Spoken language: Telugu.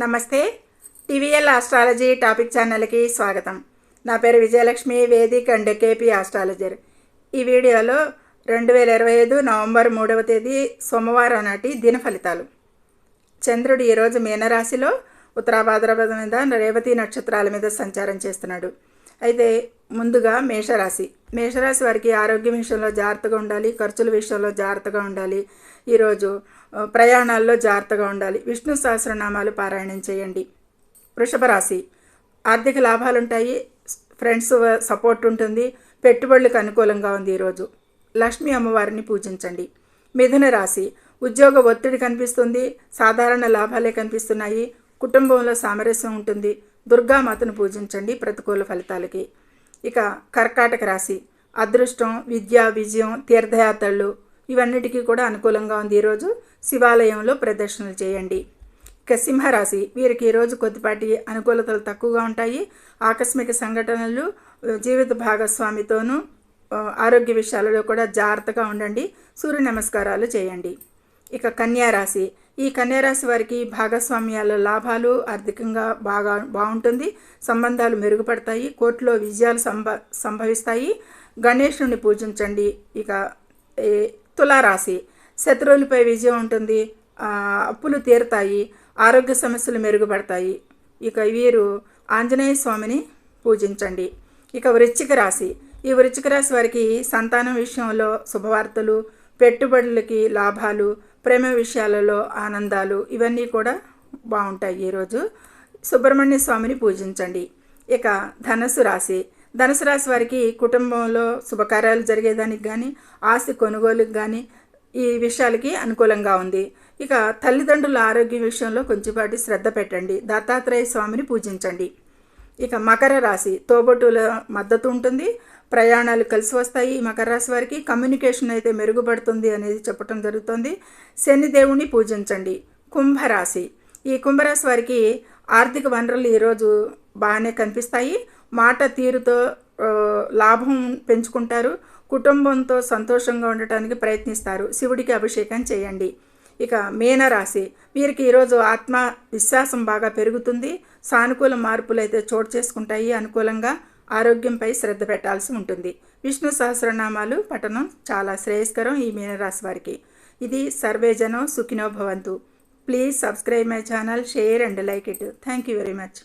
నమస్తే. టీవీఎల్ ఆస్ట్రాలజీ టాపిక్ ఛానల్కి స్వాగతం. నా పేరు Vijayalakshmi, Vedic and KP astrologer. ఈ వీడియోలో 2025 నవంబర్ 3వ తేదీ సోమవారం నాటి దిన ఫలితాలు. చంద్రుడు ఈరోజు మీనరాశిలో ఉత్తరాభాద్రపద మీద రేవతి నక్షత్రాల మీద సంచారం చేస్తున్నాడు. అయితే ముందుగా మేషరాశి వారికి ఆరోగ్యం విషయంలో జాగ్రత్తగా ఉండాలి, ఖర్చుల విషయంలో జాగ్రత్తగా ఉండాలి. ఈరోజు ప్రయాణాల్లో జాగ్రత్తగా ఉండాలి. విష్ణు సహస్రనామాలు పారాయణం చేయండి. వృషభ రాశి ఆర్థిక లాభాలు ఉంటాయి, ఫ్రెండ్స్ సపోర్ట్ ఉంటుంది, పెట్టుబడులకు అనుకూలంగా ఉంది. ఈరోజు లక్ష్మీ అమ్మవారిని పూజించండి. మిథున రాశి ఉద్యోగ ఒత్తిడి కనిపిస్తుంది, సాధారణ లాభాలే కనిపిస్తున్నాయి, కుటుంబంలో సామరస్యం ఉంటుంది. దుర్గామాతను పూజించండి ప్రతికూల ఫలితాలకి. ఇక కర్కాటక రాశి అదృష్టం, విద్య, విజయం, తీర్థయాత్రలు ఇవన్నిటికీ కూడా అనుకూలంగా ఉంది. ఈరోజు శివాలయంలో ప్రదర్శనలు చేయండి. ఇక సింహరాశి వీరికి ఈరోజు కొద్దిపాటి అనుకూలతలు తక్కువగా ఉంటాయి. ఆకస్మిక సంఘటనలు, జీవిత భాగస్వామితోనూ ఆరోగ్య విషయాలలో కూడా జాగ్రత్తగా ఉండండి. సూర్య నమస్కారాలు చేయండి. ఇక కన్యారాశి ఈ కన్యారాశి వారికి భాగస్వామ్యాల లాభాలు, ఆర్థికంగా బాగుంటుంది, సంబంధాలు మెరుగుపడతాయి, కోర్టులో విజయాలు సంభవిస్తాయి. గణేశుని పూజించండి. ఇక తులారాశి శత్రువులపై విజయం ఉంటుంది, అప్పులు తీరుతాయి, ఆరోగ్య సమస్యలు మెరుగుపడతాయి. ఇక వీరు ఆంజనేయ స్వామిని పూజించండి. ఇక వృశ్చిక రాశి ఈ వృశ్చిక రాశి వారికి సంతానం విషయంలో శుభవార్తలు, పెట్టుబడులకి లాభాలు, ప్రేమ విషయాలలో ఆనందాలు ఇవన్నీ కూడా బాగుంటాయి. ఈరోజు సుబ్రహ్మణ్య స్వామిని పూజించండి. ఇక ధనుసు రాశి వారికి కుటుంబంలో శుభకార్యాలు జరిగేదానికి కానీ, ఆస్తి కొనుగోలుకి కానీ ఈ విషయాలకి అనుకూలంగా ఉంది. ఇక తల్లిదండ్రుల ఆరోగ్య విషయంలో కొంచెంపాటి శ్రద్ధ పెట్టండి. దత్తాత్రేయ స్వామిని పూజించండి. ఇక మకర రాశి తోబుట్టుల మద్దతు ఉంటుంది, ప్రయాణాలు కలిసి వస్తాయి. మకర రాశి వారికి కమ్యూనికేషన్ అయితే మెరుగుపడుతుంది అనేది చెప్పడం జరుగుతుంది. శనిదేవుని పూజించండి. కుంభరాశి ఈ కుంభరాశి వారికి ఆర్థిక వనరులు ఈరోజు బాగానే కనిపిస్తాయి. మాట తీరుతో లాభం పెంచుకుంటారు, కుటుంబంతో సంతోషంగా ఉండటానికి ప్రయత్నిస్తారు. శివుడికి అభిషేకం చేయండి. ఇక మీనరాశి వీరికి ఈరోజు ఆత్మ విశ్వాసం బాగా పెరుగుతుంది, సానుకూల మార్పులు అయితే చోటు చేసుకుంటాయి. అనుకూలంగా ఆరోగ్యంపై శ్రద్ధ పెట్టాల్సి ఉంటుంది. విష్ణు సహస్రనామాలు పఠనం చాలా శ్రేయస్కరం ఈ మీనరాశి వారికి. ఇది సర్వే జనం సుఖినో భవంతు. Please subscribe my channel, share and like it. Thank you very much.